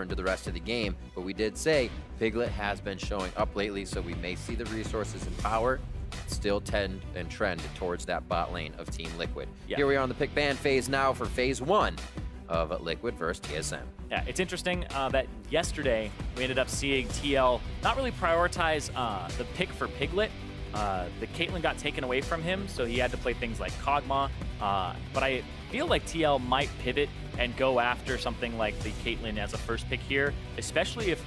into the rest of the game. But we did say Piglet has been showing up lately, so we may see the resources and power still tend and trend towards that bot lane of Team Liquid. Yeah. Here we are on the pick ban phase now for phase 1 of Liquid versus TSM. Yeah, it's interesting that yesterday we ended up seeing TL not really prioritize the pick for Piglet. The Caitlyn got taken away from him, so he had to play things like Kog'Maw. But I feel like TL might pivot and go after something like the Caitlyn as a first pick here, especially if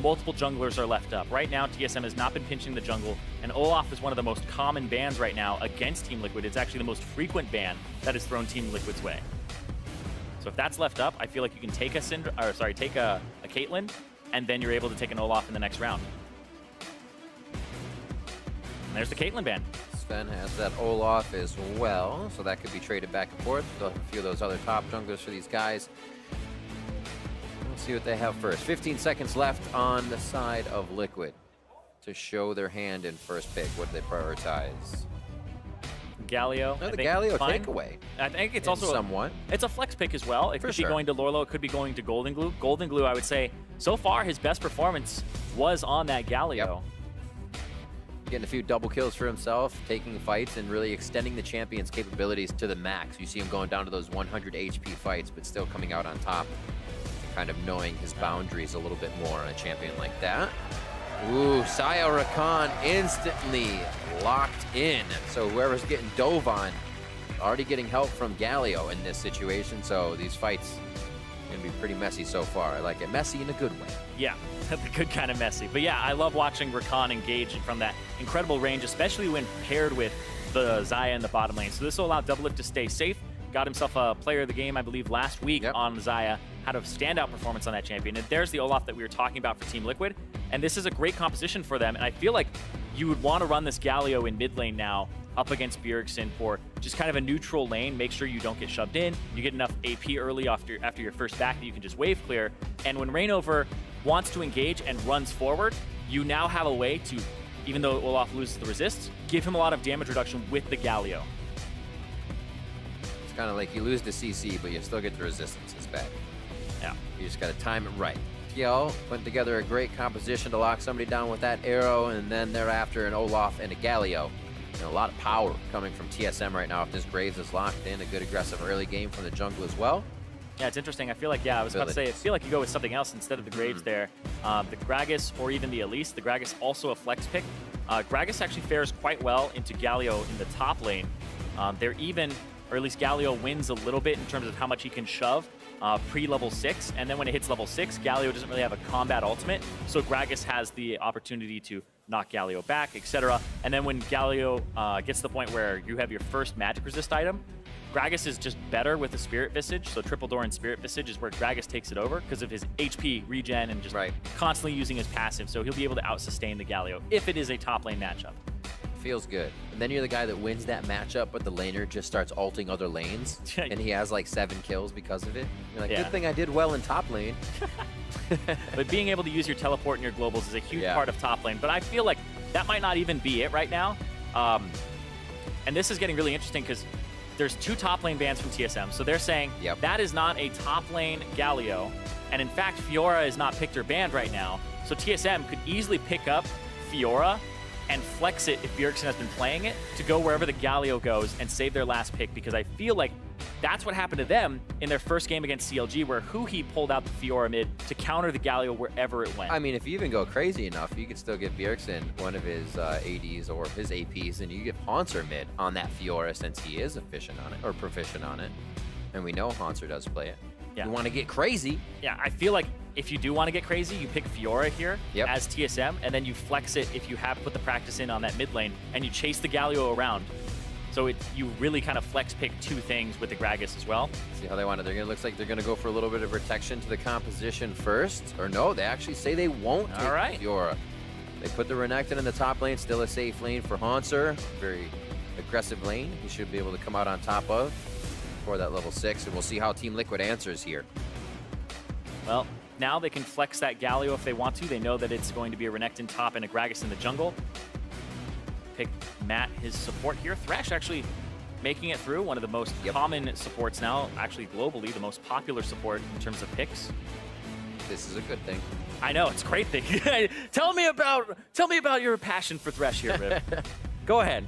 multiple junglers are left up. Right now, TSM has not been pinching the jungle, and Olaf is one of the most common bans right now against Team Liquid. It's actually the most frequent ban that has thrown Team Liquid's way. So if that's left up, I feel like you can take a Caitlyn, and then you're able to take an Olaf in the next round. And there's the Caitlyn ban. Sven has that Olaf as well, so that could be traded back and forth. They'll have a few of those other top junglers for these guys. Let's see what they have first. 15 seconds left on the side of Liquid to show their hand in first pick. What do they prioritize? Galio. No, the Galio takeaway. I think it's also somewhat. It's a flex pick as well. It could be going to Lorlo. It could be going to Golden Glue. Golden Glue, I would say, so far his best performance was on that Galio. Yep. Getting a few double kills for himself, taking fights, and really extending the champion's capabilities to the max. You see him going down to those 100 HP fights, but still coming out on top. Kind of knowing his boundaries a little bit more on a champion like that. Ooh, Saya Rakan instantly locked in. So whoever's getting dove on, already getting help from Galio in this situation. So these fights are gonna be pretty messy so far. I like it. Messy in a good way. Yeah, the good kind of messy. But yeah, I love watching Rakan engage from that incredible range, especially when paired with the Xayah in the bottom lane. So this will allow Doublelift to stay safe. Got himself a player of the game, I believe, last week on Xayah. Had a standout performance on that champion. And there's the Olaf that we were talking about for Team Liquid. And this is a great composition for them. And I feel like you would want to run this Galio in mid lane now up against Bjergsen for just kind of a neutral lane. Make sure you don't get shoved in. You get enough AP early after your first back that you can just wave clear. And when Reignover wants to engage and runs forward, you now have a way to, even though Olaf loses the resists, give him a lot of damage reduction with the Galio. It's kind of like you lose the CC, but you still get the resistance. It's bad. Yeah. You just got to time it right. TL putting together a great composition to lock somebody down with that arrow, and then thereafter an Olaf and a Galio. And a lot of power coming from TSM right now if this Graves is locked in. A good aggressive early game from the jungle as well. Yeah, it's interesting. I feel like, I was about to say, I feel like you go with something else instead of the Graves there. The Gragas or even the Elise. The Gragas also a flex pick. Gragas actually fares quite well into Galio in the top lane. They're even, or at least Galio wins a little bit in terms of how much he can shove pre-level 6. And then when it hits level 6, Galio doesn't really have a combat ultimate. So Gragas has the opportunity to knock Galio back, etc. And then when Galio gets to the point where you have your first magic resist item, Gragas is just better with the Spirit Visage. So Triple Door and Spirit Visage is where Gragas takes it over because of his HP regen and just constantly using his passive. So he'll be able to out-sustain the Galio if it is a top lane matchup. Feels good. And then you're the guy that wins that matchup, but the laner just starts ulting other lanes, and he has like 7 kills because of it. You're like, good thing I did well in top lane. But being able to use your teleport and your globals is a huge part of top lane. But I feel like that might not even be it right now. And this is getting really interesting because there's 2 top lane bans from TSM. So they're saying that is not a top lane Galio. And in fact, Fiora is not picked or banned right now. So TSM could easily pick up Fiora and flex it if Bjergsen has been playing it to go wherever the Galio goes and save their last pick, because I feel like that's what happened to them in their first game against CLG, where Huhi pulled out the Fiora mid to counter the Galio wherever it went. I mean, if you even go crazy enough, you could still get Bjergsen one of his ADs or his APs, and you get Haunter mid on that Fiora since he is efficient on it, or proficient on it. And we know Haunter does play it. You want to get crazy. Yeah, I feel like if you do want to get crazy, you pick Fiora here as TSM, and then you flex it if you have put the practice in on that mid lane, and you chase the Galio around. So you really kind of flex pick 2 things with the Gragas as well. See how they want it. It looks like they're going to go for a little bit of protection to the composition first. Or no, they actually say they won't take Fiora. They put the Renekton in the top lane, still a safe lane for Haunter. Very aggressive lane he should be able to come out on top of for that level 6, and we'll see how Team Liquid answers here. Well, now they can flex that Galio if they want to. They know that it's going to be a Renekton top and a Gragas in the jungle. Pick Matt, his support here. Thresh actually making it through, one of the most common supports now, actually globally, the most popular support in terms of picks. this is a good thing. I know, it's a great thing. Tell me about your passion for Thresh here, Rip. Go ahead.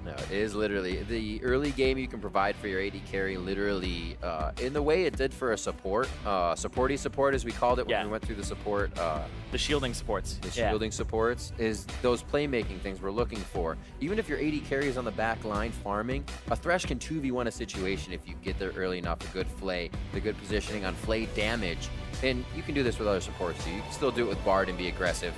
No, it is literally the early game you can provide for your AD carry, literally in the way it did for a support, supporty support as we called it when we went through the support. The shielding supports. The shielding supports is those playmaking things we're looking for. Even if your AD carry is on the back line farming, a Thresh can 2v1 a situation if you get there early enough, a good flay, the good positioning on flay damage. And you can do this with other supports too. You can still do it with Bard and be aggressive.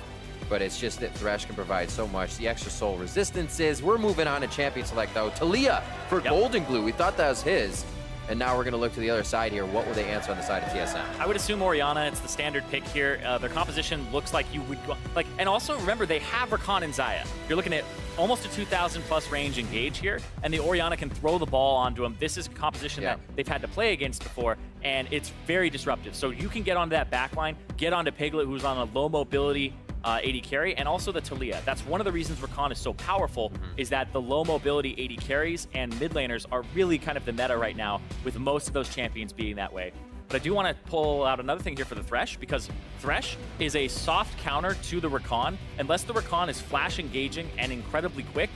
But it's just that Thresh can provide so much. The extra soul resistances. We're moving on to champion select though. Talia for Golden Glue. We thought that was his. And now we're going to look to the other side here. What will they answer on the side of TSM? I would assume Orianna. It's the standard pick here. Their composition looks like you would go, like, and also remember they have Rakan and Xayah. You're looking at almost a 2,000 plus range engage here, and the Orianna can throw the ball onto him. This is a composition that they've had to play against before, and it's very disruptive. So you can get onto that backline, get onto Piglet, who's on a low mobility AD carry, and also the Talia. That's one of the reasons Rakan is so powerful, is that the low mobility AD carries and mid laners are really kind of the meta right now, with most of those champions being that way. But I do want to pull out another thing here for the Thresh, because Thresh is a soft counter to the Rakan. Unless the Rakan is flash engaging and incredibly quick,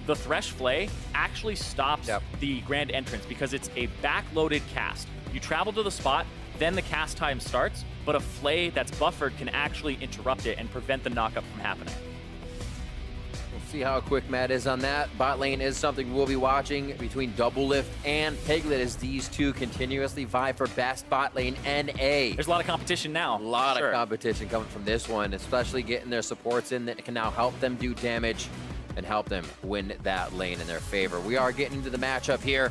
the Thresh Flay actually stops the Grand Entrance because it's a backloaded cast. You travel to the spot, then the cast time starts, but a Flay that's buffered can actually interrupt it and prevent the knockup from happening. We'll see how quick Matt is on that. Bot lane is something we'll be watching between Double Lift and Piglet as these two continuously vie for best bot lane NA. There's a lot of competition now. A lot of competition coming from this one, especially getting their supports in that can now help them do damage and help them win that lane in their favor. We are getting into the matchup here.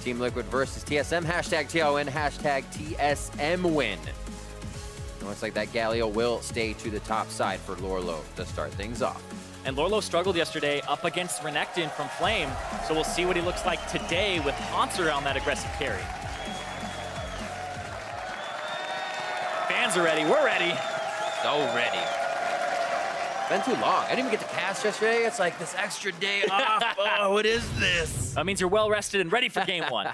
Team Liquid versus TSM, hashtag TLWin, hashtag TSM win. It looks like that Galio will stay to the top side for Lorlo to start things off. And Lorlo struggled yesterday up against Renekton from Flame, so we'll see what he looks like today with Haunter on that aggressive carry. Fans are ready, we're ready. So ready. Been too long. I didn't even get to cast yesterday. It's like this extra day off. Oh, what is this? That means you're well rested and ready for game one.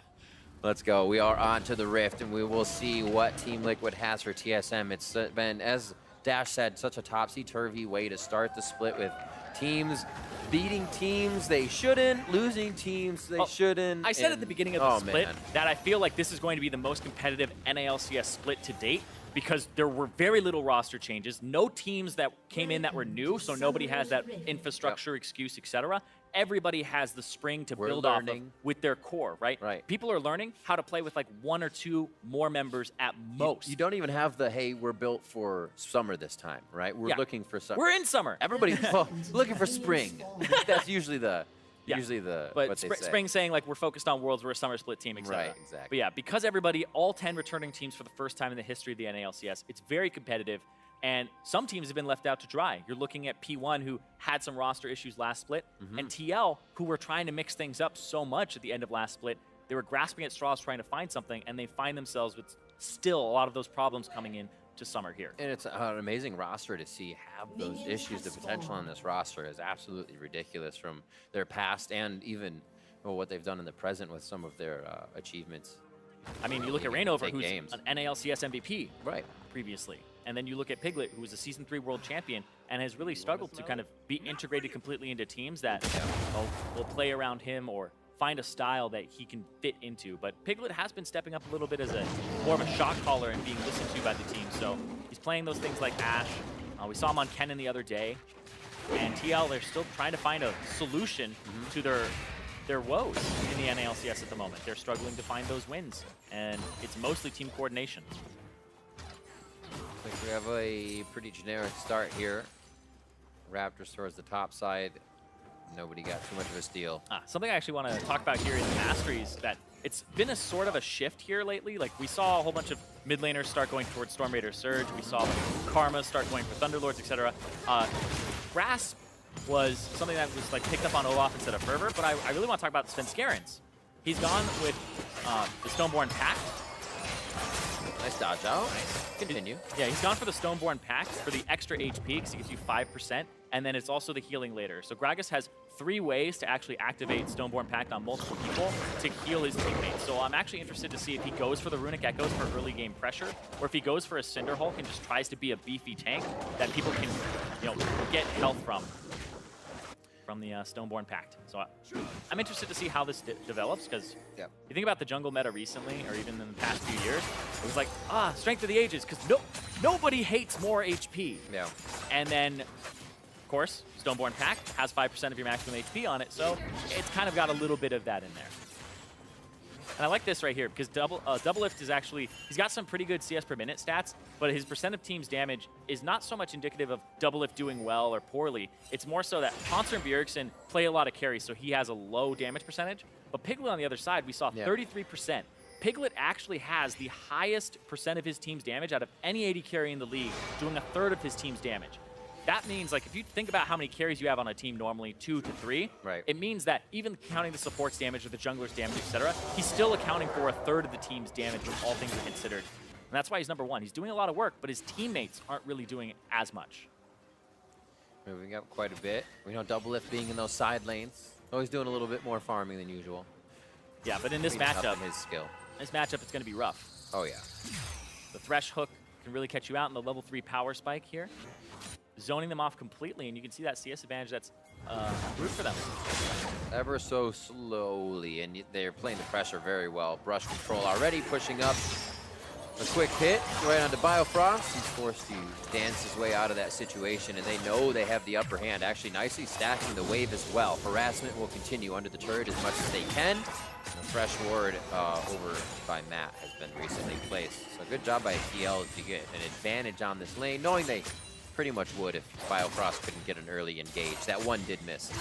Let's go. We are on to the Rift, and we will see what Team Liquid has for TSM. It's been, as Dash said, such a topsy-turvy way to start the split with teams beating teams they shouldn't, losing teams they shouldn't. I said at the beginning of the split that I feel like this is going to be the most competitive NALCS split to date, because there were very little roster changes, no teams that came in that were new, so nobody has that infrastructure excuse, etc. Everybody has the spring to build off of with their core, right? People are learning how to play with like 1 or 2 more members at most. You don't even have the, hey, we're built for summer this time, right? We're looking for summer. We're in summer. Everybody's looking for spring. That's usually the... but what spring saying like we're focused on Worlds, we're a summer split team, etc. Right, exactly. But yeah, because everybody, all 10 returning teams for the first time in the history of the NALCS, it's very competitive, and some teams have been left out to dry. You're looking at P1, who had some roster issues last split, and TL, who were trying to mix things up so much at the end of last split. They were grasping at straws trying to find something, and they find themselves with still a lot of those problems coming in to summer here. And it's an amazing roster to see have those issues. The potential on this roster is absolutely ridiculous from their past and even what they've done in the present with some of their achievements. I mean, you look at Reignover, who's an NALCS MVP previously, and then you look at Piglet, who was a Season 3 World Champion and has really struggled to kind of be integrated completely into teams that will play around him or find a style that he can fit into. But Piglet has been stepping up a little bit as more of a shot caller and being listened to by the team. So he's playing those things like Ashe. We saw him on Kennen the other day. And TL, they're still trying to find a solution to their woes in the NALCS at the moment. They're struggling to find those wins, and it's mostly team coordination. I think we have a pretty generic start here. Raptors towards the top side. Nobody got too much of a steal. Something I actually want to talk about here in the Masteries, that it's been a sort of a shift here lately. Like, we saw a whole bunch of mid laners start going towards Storm Raider Surge. We saw Karma start going for Thunderlords, etc. Grasp was something that was like picked up on Olaf instead of Fervor, but I really want to talk about Svenskerens. He's gone with the Stoneborn Pact. Nice dodge out. Nice. Continue. Yeah, he's gone for the Stoneborn Pact for the extra HP, because he gives you 5%. and then it's also the healing later. So Gragas has 3 ways to actually activate Stoneborn Pact on multiple people to heal his teammates. So I'm actually interested to see if he goes for the Runic Echoes for early game pressure, or if he goes for a Cinder Hulk and just tries to be a beefy tank that people can, get health from the Stoneborn Pact. So I'm interested to see how this develops, because you think about the jungle meta recently, or even in the past few years, it was like, strength of the ages, because nobody hates more HP. Yeah. And then, of course, Stoneborn Pact has 5% of your maximum HP on it, so it's kind of got a little bit of that in there. And I like this right here, because Double Lift is actually, he's got some pretty good CS per minute stats, but his percent of team's damage is not so much indicative of Double Lift doing well or poorly. It's more so that Haunter and Bjergsen play a lot of carries, so he has a low damage percentage. But Piglet on the other side, we saw 33%. Piglet actually has the highest percent of his team's damage out of any AD carry in the league, doing 1/3 of his team's damage. That means, like, if you think about how many carries you have on a team normally, 2 to 3, it means that even counting the support's damage or the jungler's damage, etc., he's still accounting for 1/3 of the team's damage when all things are considered. And that's why he's #1. He's doing a lot of work, but his teammates aren't really doing as much. Moving up quite a bit. We know Double Lift being in those side lanes. Always doing a little bit more farming than usual. Yeah, but in this matchup, his skill. This matchup, it's going to be rough. Oh, yeah. The Thresh Hook can really catch you out in the level 3 power spike here, zoning them off completely, and you can see that CS advantage that's root for them. Ever so slowly, and they're playing the pressure very well. Brush control already, pushing up. A quick hit right onto Biofrost. He's forced to dance his way out of that situation, and they know they have the upper hand. Actually, nicely stacking the wave as well. Harassment will continue under the turret as much as they can. And a fresh ward over by Matt has been recently placed. So good job by TL to get an advantage on this lane, knowing they pretty much would if Biofrost couldn't get an early engage. That one did miss.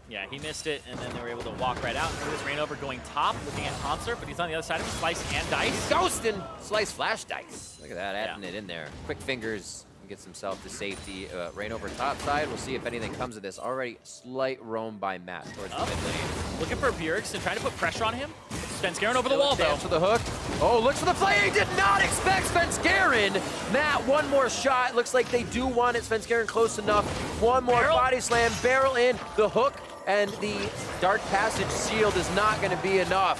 Yeah, he missed it, and then they were able to walk right out. And here's Rainover going top, looking at Concert, but he's on the other side of him. Slice and Dice. He's ghosting! Slice flash Dice. Look at that, adding it in there. Quick fingers, gets himself to safety. Rainover top side. We'll see if anything comes of this. Already slight roam by Matt towards the mid lane. Looking for Bjergsen, trying to put pressure on him. Svenskeren over the wall, though. For the hook. Oh, looks for the play. He did not expect Svenskeren. Matt, one more shot. Looks like they do want it. Svenskeren close enough. One more body slam. Barrel in. The hook and the Dark Passage shield is not going to be enough.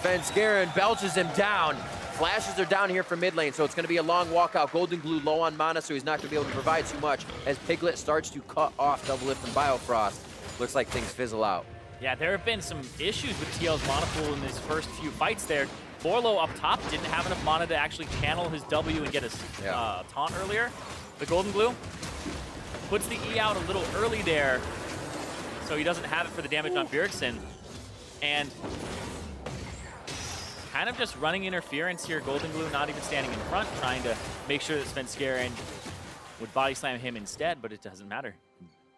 Svenskeren belches him down. Flashes are down here from mid lane, so it's going to be a long walkout. Golden Glue low on mana, so he's not going to be able to provide too much as Piglet starts to cut off Double Lift and Biofrost. Looks like things fizzle out. Yeah, there have been some issues with TL's mana pool in his first few fights there. Lorlo up top didn't have enough mana to actually channel his W and get his taunt earlier. The Golden Glue puts the E out a little early there, so he doesn't have it for the damage on Bjergsen. And kind of just running interference here. Golden Glue not even standing in front, trying to make sure that Svenskeren would body slam him instead, but it doesn't matter.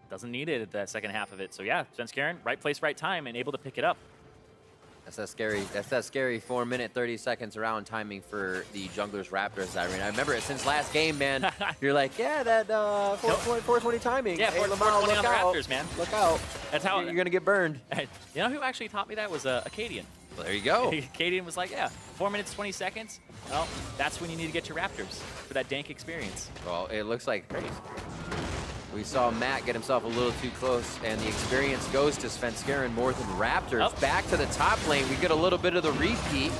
Doesn't need it at the second half of it. So yeah, Svenskeren, right place, right time, and able to pick it up. That's that scary 4 minute, 30 seconds around timing for the Junglers Raptors. I mean, I remember it since last game, man. You're like, yeah, that 420 timing. Yeah, hey, 420 on the Raptors, man. Look out. That's how you're going to get burned. You know who actually taught me that was Acadian. Well, there you go. Acadian was like, yeah, 4 minutes, 20 seconds. Well, that's when you need to get your Raptors for that dank experience. Well, it looks like crazy. We saw Matt get himself a little too close, and the experience goes to Svenskeren more than Raptors. Back to the top lane. We get a little bit of the repeat.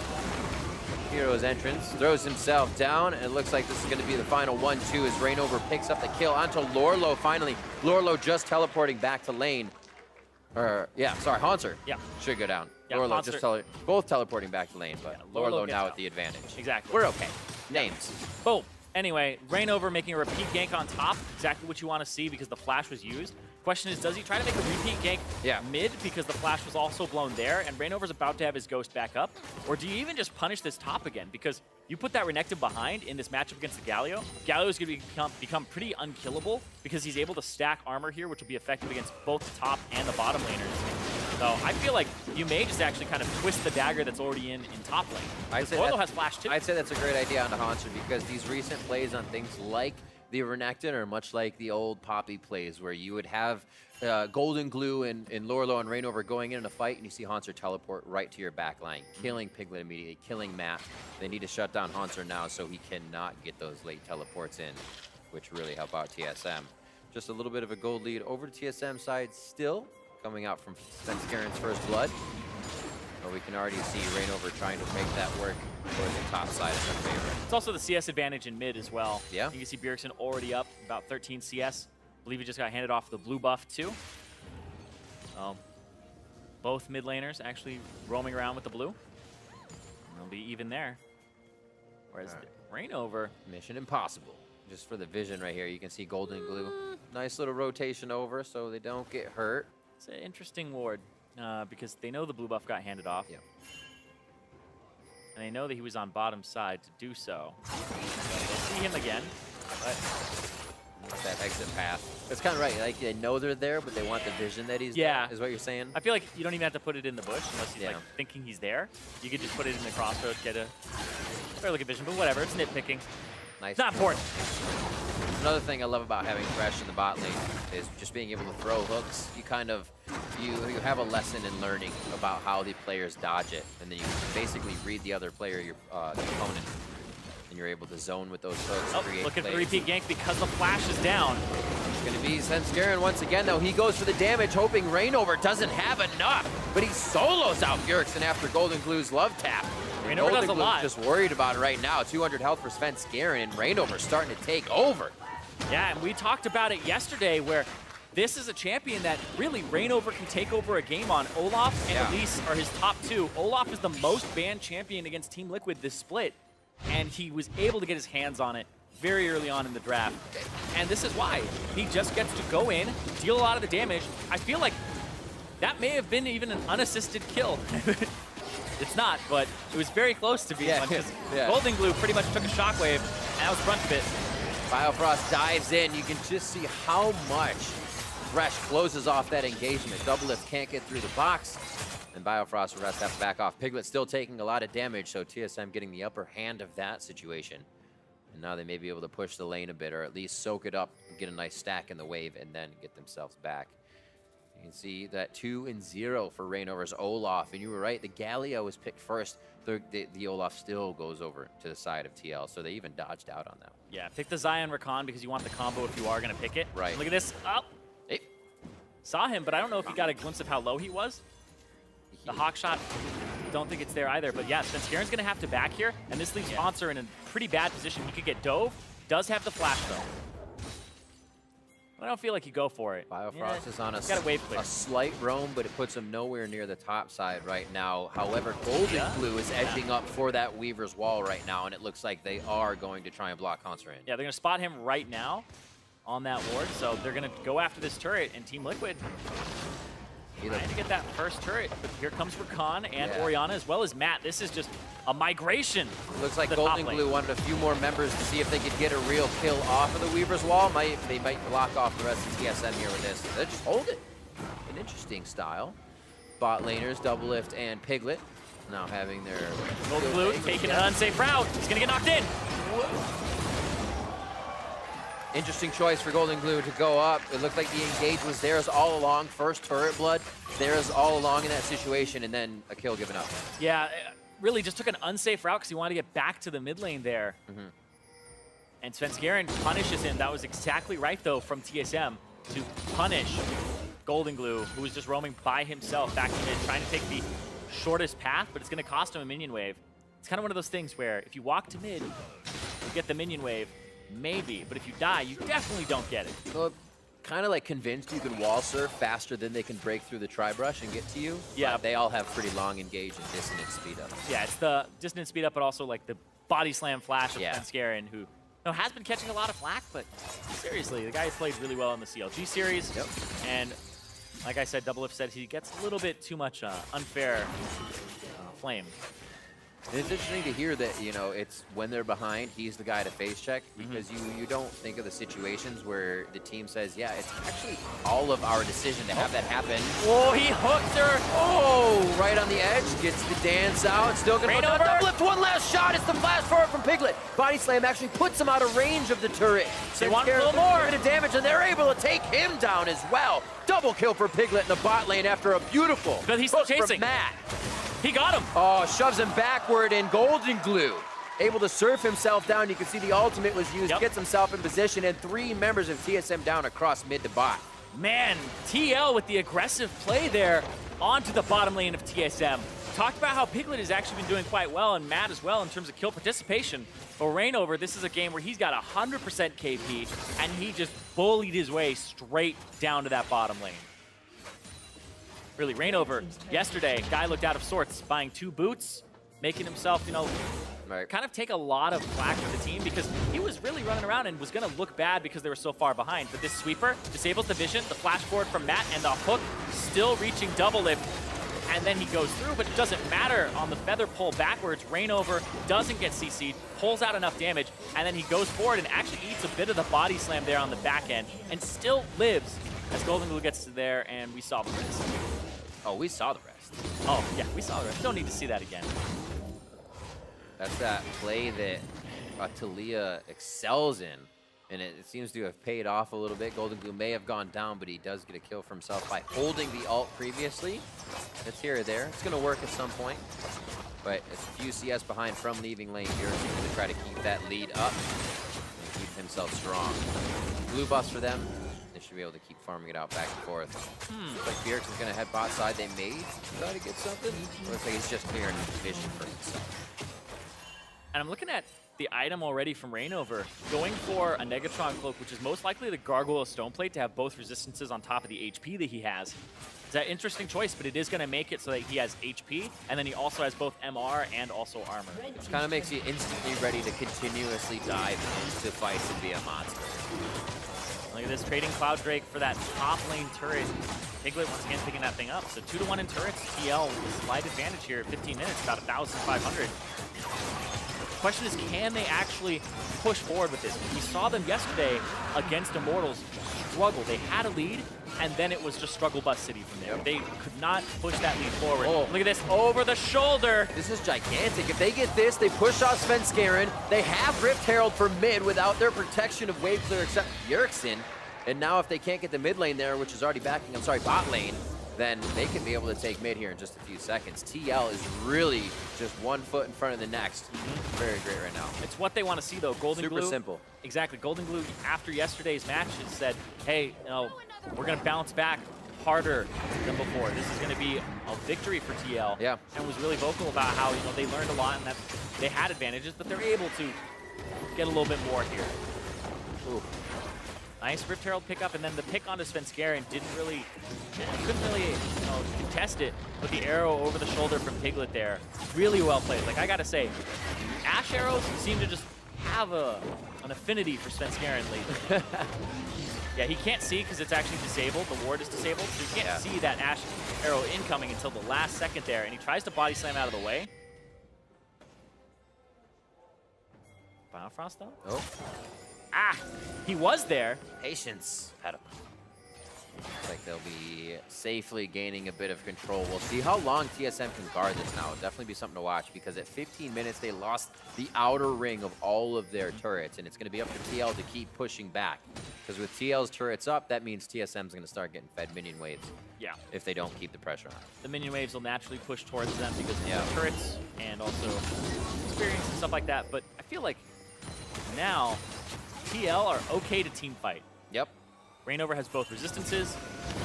Hero's entrance, throws himself down, and it looks like this is going to be the final 1-2 as Rainover picks up the kill onto Lorlo finally. Lorlo just teleporting back to lane. Haunter. Yeah. Should go down. Yeah, Lorlo just both teleporting back to lane, but yeah, Lorlo now out. with the advantage. Exactly. We're okay. Names. Boom. Anyway, Rainover making a repeat gank on top, exactly what you want to see because the flash was used. Question is, does he try to make a repeat gank mid because the flash was also blown there and Rainover's about to have his ghost back up? Or do you even just punish this top again? Because you put that Renekton behind in this matchup against the Galio. Galio is going to become pretty unkillable because he's able to stack armor here, which will be effective against both the top and the bottom laners. So I feel like you may just actually kind of twist the dagger that's already in top lane. Lorlo has flash too. I'd say that's a great idea on the Haunter because these recent plays on things like the Renekton are much like the old Poppy plays where you would have Golden Glue and Lorlo and Rainover going in a fight and you see Haunter teleport right to your back line, killing Piglet immediately, killing Matt. They need to shut down Haunter now so he cannot get those late teleports in, which really help out TSM. Just a little bit of a gold lead over to TSM side still, coming out from Svenskaren's first blood. But we can already see Rainover trying to make that work towards the top side of their favor. It's also the CS advantage in mid as well. Yeah. You can see Bjergsen already up about 13 CS. I believe he just got handed off the blue buff too. Both mid laners actually roaming around with the blue. And they'll be even there. Whereas Rainover. Mission impossible. Just for the vision right here, you can see Golden Glue. Nice little rotation over so they don't get hurt. It's an interesting ward because they know the blue buff got handed off. Yeah. And they know that he was on bottom side to do so. They'll see him again, but that exit path. That's kind of right. Like they know they're there, but they want the vision that he's there, is what you're saying? I feel like you don't even have to put it in the bush unless he's like thinking he's there. You could just put it in the crossroads, get a fair look at vision, but whatever, it's nitpicking. Nice. Not important. Another thing I love about having Thresh in the bot lane is just being able to throw hooks. You kind of, you have a lesson in learning about how the players dodge it, and then you basically read the other player, your the opponent, and you're able to zone with those hooks. Oh, create looking plays. for repeat gank because the flash is down. It's going to be Svenskeren once again, though. He goes for the damage, hoping Rainover doesn't have enough, but he solos out Bjergsen after Golden Glue's love tap. Rainover does a lot. Just worried about it right now. 200 health for Svenskeren, and Rainover starting to take over. Yeah, and we talked about it yesterday where this is a champion that really Rainover can take over a game on. Olaf and Elise are his top two. Olaf is the most banned champion against Team Liquid this split, and he was able to get his hands on it very early on in the draft. And this is why. He just gets to go in, deal a lot of the damage. I feel like that may have been even an unassisted kill. It's not, but it was very close to being one because Golden Glue pretty much took a shockwave, and that was front of it. Biofrost dives in. You can just see how much Thresh closes off that engagement. Doublelift can't get through the box, and Biofrost will have to back off. Piglet still taking a lot of damage, so TSM getting the upper hand of that situation. And now they may be able to push the lane a bit, or at least soak it up, get a nice stack in the wave, and then get themselves back. You can see that 2-0 for Rainover's Olaf, and you were right, the Galio was picked first. The Olaf still goes over to the side of TL, so they even dodged out on that one. Yeah, pick the Zion Rakan because you want the combo if you are going to pick it. Right. And look at this. Oh. Hey. Saw him, but I don't know if he got a glimpse of how low he was. The hawk shot, don't think it's there either. But yeah, Svenskaren's going to have to back here, and this leaves Sponsor in a pretty bad position. He could get dove. Does have the flash, though. I don't feel like you go for it. Biofrost is on a slight roam, but it puts him nowhere near the top side right now. However, Golden Glue is edging up for that Weaver's Wall right now, and it looks like they are going to try and block Concerin. Yeah, they're going to spot him right now on that ward, so they're going to go after this turret, and Team Liquid trying to get that first turret. But here comes Rakan and Orianna, as well as Matt. This is just a migration. Looks like Golden Glue wanted a few more members to see if they could get a real kill off of the Weaver's Wall. They might block off the rest of TSM here with this. They just hold it. An interesting style. Bot laners, Doublelift and Piglet now having their... Golden Glue taking an unsafe route. He's going to get knocked in. Interesting choice for Golden Glue to go up. It looked like the engage was theirs all along. First turret blood, theirs all along in that situation, and then a kill given up. Yeah, really just took an unsafe route because he wanted to get back to the mid lane there. And Svenskeren punishes him. That was exactly right, though, from TSM to punish Golden Glue, who was just roaming by himself back to mid, trying to take the shortest path, but it's going to cost him a minion wave. It's kind of one of those things where if you walk to mid, you get the minion wave. Maybe, but if you die, you definitely don't get it. Well, kind of like convinced you can wall surf faster than they can break through the tri-brush and get to you. Yeah. But they all have pretty long engage and dissonance speed up. Yeah, it's the dissonance speed up, but also like the body slam flash of Svenskeren, who has been catching a lot of flack, but seriously, the guy has played really well in the CLG series. And like I said, Doublelift said he gets a little bit too much unfair flame. And it's interesting to hear that, you know, it's when they're behind, he's the guy to face check, because you don't think of the situations where the team says, yeah, it's actually all of our decision to have that happen. Oh, he hooked her. Oh, right on the edge, gets the dance out, still gonna go down. Doublelift, one last shot, it's the flash forward from Piglet. Body slam actually puts him out of range of the turret. They want a little more bit of damage, and they're able to take him down as well. Double kill for Piglet in the bot lane after a beautiful but he's still chasing. Matt. He got him. Oh, shoves him backward, and Golden Glue able to surf himself down. You can see the ultimate was used, Yep. gets himself in position, and 3 members of TSM down across mid to bot. Man, TL with the aggressive play there onto the bottom lane of TSM. Talked about how Piglet has actually been doing quite well, and Matt as well in terms of kill participation. For Rainover, this is a game where he's got 100% KP, and he just bullied his way straight down to that bottom lane. Really, Rainover, yesterday, guy looked out of sorts, buying 2 boots, making himself, you know, Right. kind of take a lot of flack for the team because he was really running around and was going to look bad because they were so far behind. But this sweeper disables the vision, the flash forward from Matt, and the hook still reaching double lift. And then he goes through, but it doesn't matter on the feather pull backwards. Rainover doesn't get CC'd, pulls out enough damage, and then he goes forward and actually eats a bit of the body slam there on the back end and still lives as Golden Glue gets there, and we saw the rest. Oh, we saw the rest. Oh, yeah, we saw the rest. Don't need to see that again. That's that play that Talia excels in, and it seems to have paid off a little bit. Golden Glue may have gone down, but he does get a kill for himself by holding the ult previously. It's here or there. It's going to work at some point, but it's a few CS behind from leaving lane here. He's going to try to keep that lead up and keep himself strong. Blue buffs for them. They should be able to keep farming it out back and forth. Looks like Bjergsen is going to head bot side. They may try to get something. Looks like he's just clearing vision for himself. And I'm looking at the item already from Rainover, going for a Negatron Cloak, which is most likely the Gargoyle Stone Plate to have both resistances on top of the HP that he has. It's an interesting choice, but it is going to make it so that he has HP, and then he also has both MR and also armor. Which kind of makes you instantly ready to continuously dive into fights and be a monster. Look at this, trading Cloud Drake for that top lane turret. Piglet once again picking that thing up. So 2-1 in turrets, TL with a slight advantage here at 15 minutes, about 1,500. Question is, can they actually push forward with this? We saw them yesterday against Immortals struggle. They had a lead, and then it was just struggle bus city from there. They could not push that lead forward. Oh. Look at this, over the shoulder. This is gigantic. If they get this, they push off Svenskeren. They have Rift Herald for mid without their protection of wave clear except Bjergsen. And now if they can't get the mid lane there, which is already backing, bot lane, then they can be able to take mid here in just a few seconds. TL is really just 1 foot in front of the next. Very great right now. It's what they want to see, though. Golden Glue. Super simple. Exactly. Golden Glue, after yesterday's match, has said, hey, you know, we're going to bounce back harder than before. This is going to be a victory for TL. Yeah. And was really vocal about how, you know, they learned a lot and that they had advantages, but they're able to get a little bit more here. Ooh. Nice Rift Herald pickup, and then the pick onto Svenskeren couldn't really, you know, contest it with the arrow over the shoulder from Piglet there. Really well played. Like, I gotta say, Ash arrows seem to just have an affinity for Svenskeren lately. Yeah, he can't see because it's actually disabled. The ward is disabled, so he can't see that Ash arrow incoming until the last second there, and he tries to body slam out of the way. Biofrost, though? Oh. Ah, he was there. Patience. Had him. Looks like they'll be safely gaining a bit of control. We'll see how long TSM can guard this now. It'll definitely be something to watch because at 15 minutes, they lost the outer ring of all of their turrets, and it's going to be up to TL to keep pushing back. Because with TL's turrets up, that means TSM's going to start getting fed minion waves. Yeah. If they don't keep the pressure on. The minion waves will naturally push towards them because of the turrets and also experience and stuff like that. But I feel like now TL are okay to team fight. Yep. Rainover has both resistances.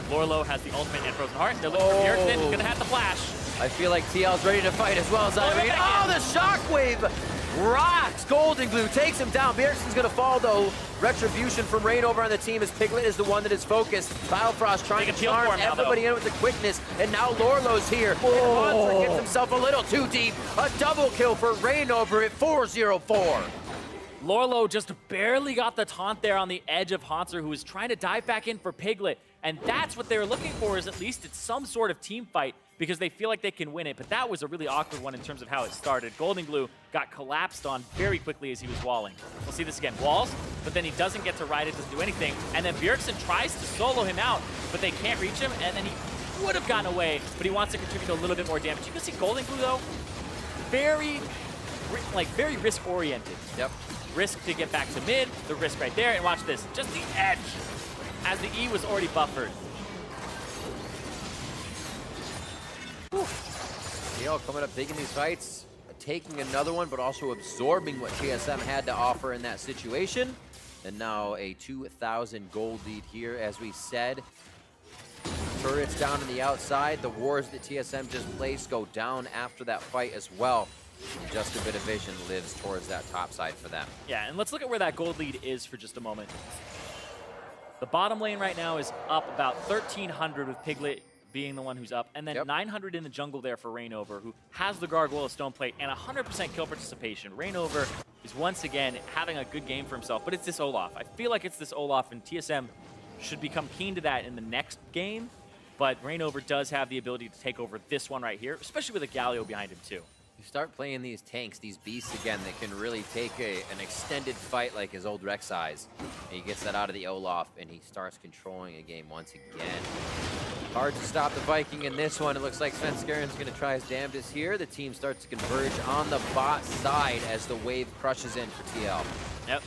Lorlo has the ultimate and Frozen Heart. They're looking for Bjergsen. Gonna have the flash. I feel like TL's ready to fight as well as Irene. Oh, the shockwave rocks. Golden Glue takes him down. Bjergsen's gonna fall though. Retribution from Rainover on the team as Piglet is the one that is focused. Biofrost trying to charm everybody in with the quickness, and now Lorlo's here. And Hanser gets himself a little too deep. A double kill for Rainover at 4-0-4. Lorlo just barely got the taunt there on the edge of Hanser, who was trying to dive back in for Piglet. And that's what they were looking for, is at least it's some sort of team fight because they feel like they can win it. But that was a really awkward one in terms of how it started. Golden Glue got collapsed on very quickly as he was walling. We'll see this again. Walls, but then he doesn't get to ride it, doesn't do anything. And then Bjergsen tries to solo him out, but they can't reach him. And then he would have gotten away, but he wants to contribute a little bit more damage. You can see Golden Glue, though, very risk-oriented. Yep. Risk to get back to mid, the risk right there, and watch this, just the edge, as the E was already buffered. TL coming up big in these fights. taking another one, but also absorbing what TSM had to offer in that situation. And now a 2,000 gold lead here, as we said. Turrets down on the outside. The wars that TSM just placed go down after that fight as well. And just a bit of vision lives towards that top side for them. Yeah, and let's look at where that gold lead is for just a moment. The bottom lane right now is up about 1,300 with Piglet being the one who's up, and then 900 in the jungle there for Reignover, who has the Gargoyle Stoneplate and 100% kill participation. Reignover is once again having a good game for himself, but it's this Olaf. I feel like it's this Olaf, and TSM should become keen to that in the next game, but Reignover does have the ability to take over this one right here, especially with a Galio behind him too. You start playing these tanks, these beasts again, that can really take an extended fight like his old Rek'Sai's. And he gets that out of the Olaf, and he starts controlling a game once again. Hard to stop the Viking in this one. It looks like Svenskaren's going to try his damnedest here. The team starts to converge on the bot side as the wave crushes in for TL. Yep.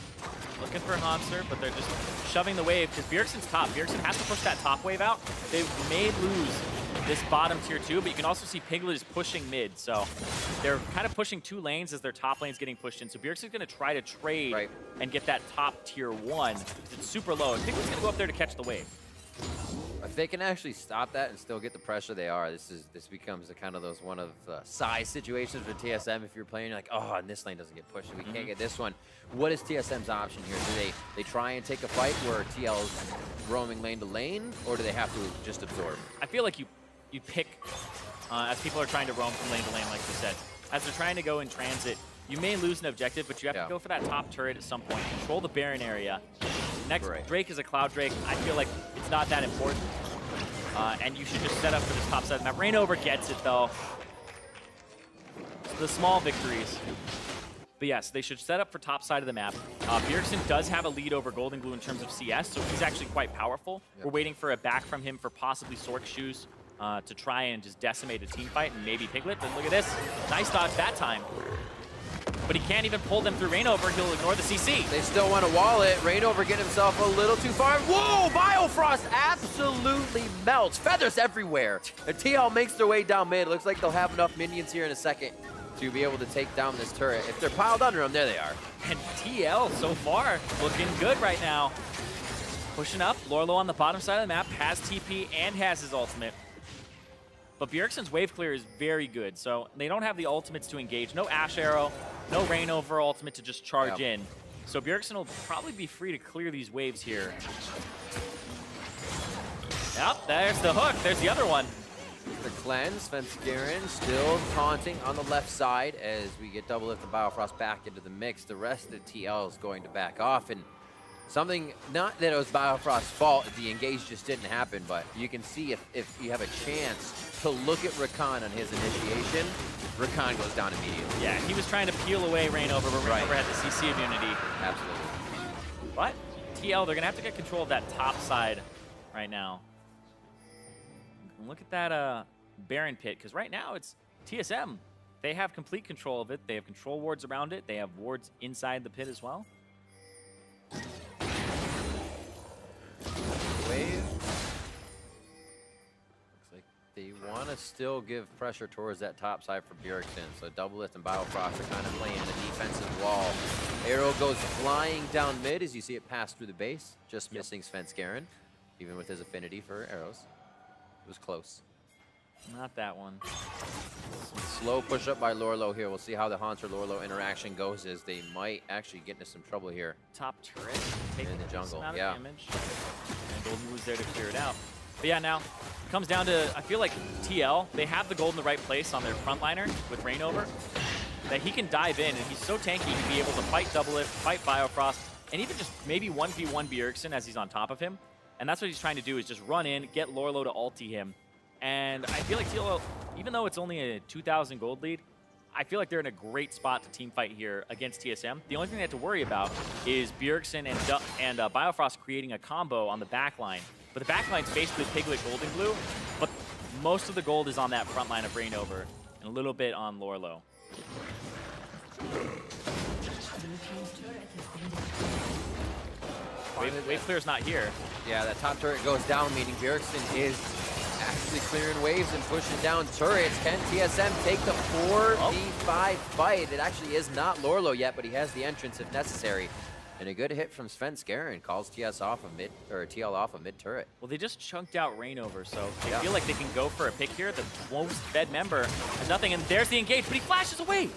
Looking for Hanser, but they're just shoving the wave because Bjergsen's top. Bjergsen has to push that top wave out. They may lose this bottom tier 2, but you can also see Piglet is pushing mid. So they're kind of pushing 2 lanes as their top lane's getting pushed in. So Bjergsen's going to try to trade and get that top tier 1 because it's super low. And Piglet's going to go up there to catch the wave. If they can actually stop that and still get the pressure they are, this becomes a kind of those one of size situations for TSM. If you're playing, you're like, oh, and this lane doesn't get pushed, we can't get this one. What is TSM's option here? Do they try and take a fight where TL's roaming lane to lane, or do they have to just absorb? I feel like you pick, as people are trying to roam from lane to lane, like you said. As they're trying to go in transit, you may lose an objective, but you have to go for that top turret at some point, control the Baron area. Next, Drake is a Cloud Drake. I feel like it's not that important. And you should just set up for this top side of the map. Reignover gets it, though. The small victories. But yes, they should set up for top side of the map. Bjergsen does have a lead over Golden Glue in terms of CS, so he's actually quite powerful. We're waiting for a back from him for possibly Sork Shoes to try and just decimate a team fight, and maybe Piglet. But look at this. Nice dodge that time. But he can't even pull them through Reignover. He'll ignore the CC. They still want to wall it. Reignover getting himself a little too far. Whoa! Biofrost absolutely melts. Feathers everywhere. And TL makes their way down mid. Looks like they'll have enough minions here in a second to be able to take down this turret. If they're piled under them, there they are. And TL, so far, looking good right now. Pushing up. Lorlo on the bottom side of the map. Has TP and has his ultimate. But Bjergsen's wave clear is very good, so they don't have the ultimates to engage. No Ash Arrow, no Reignover ultimate to just charge in. So Bjergsen will probably be free to clear these waves here. Yep, there's the hook. There's the other one. The cleanse, Svenskaren still taunting on the left side as we get double lift and Biofrost back into the mix. The rest of the TL is going to back off, and something, not that it was Biofrost's fault, the engage just didn't happen, but you can see if you have a chance to look at Rakan on his initiation, Rakan goes down immediately. Yeah, he was trying to peel away Reignover, but Reignover had the CC immunity. Absolutely. But TL, they're going to have to get control of that top side right now. And look at that Baron pit, because right now it's TSM. They have complete control of it. They have control wards around it. They have wards inside the pit as well. Wave. Looks like they want to still give pressure towards that top side for Bjergsen. So double lift and Biofrost are kind of playing the defensive wall. Arrow goes flying down mid as you see it pass through the base, just missing Svenskaren, even with his affinity for arrows. It was close. Not that one. Slow push up by Lorlo here. We'll see how the Hanser-Lorlo interaction goes, as they might actually get into some trouble here. Top turret taking in the jungle, damage. And Golden Blue's there to clear it out. But yeah, now it comes down to, I feel like TL, they have the gold in the right place on their frontliner with Reignover, that he can dive in, and he's so tanky to be able to fight double lift, fight Biofrost, and even just maybe 1v1 Bjergsen as he's on top of him. And that's what he's trying to do, is just run in, get Lorlo to ulti him. And I feel like TL, even though it's only a 2,000 gold lead, I feel like they're in a great spot to team fight here against TSM. The only thing they have to worry about is Bjergsen and Biofrost creating a combo on the back line. But the back line's basically Piglet, Golden Glue, but most of the gold is on that front line of Reignover and a little bit on Lorlo. Wave clear's not here. Yeah, that top turret goes down, meaning Bjergsen is quickly clearing waves and pushing down turrets. Can TSM take the 4v5 fight? It actually is not Lorlo yet, but he has the entrance if necessary. And a good hit from Svenskeren calls TL off a mid turret. Well, they just chunked out Rainover, so they feel like they can go for a pick here. The most fed member has nothing, and there's the engage, but he flashes away.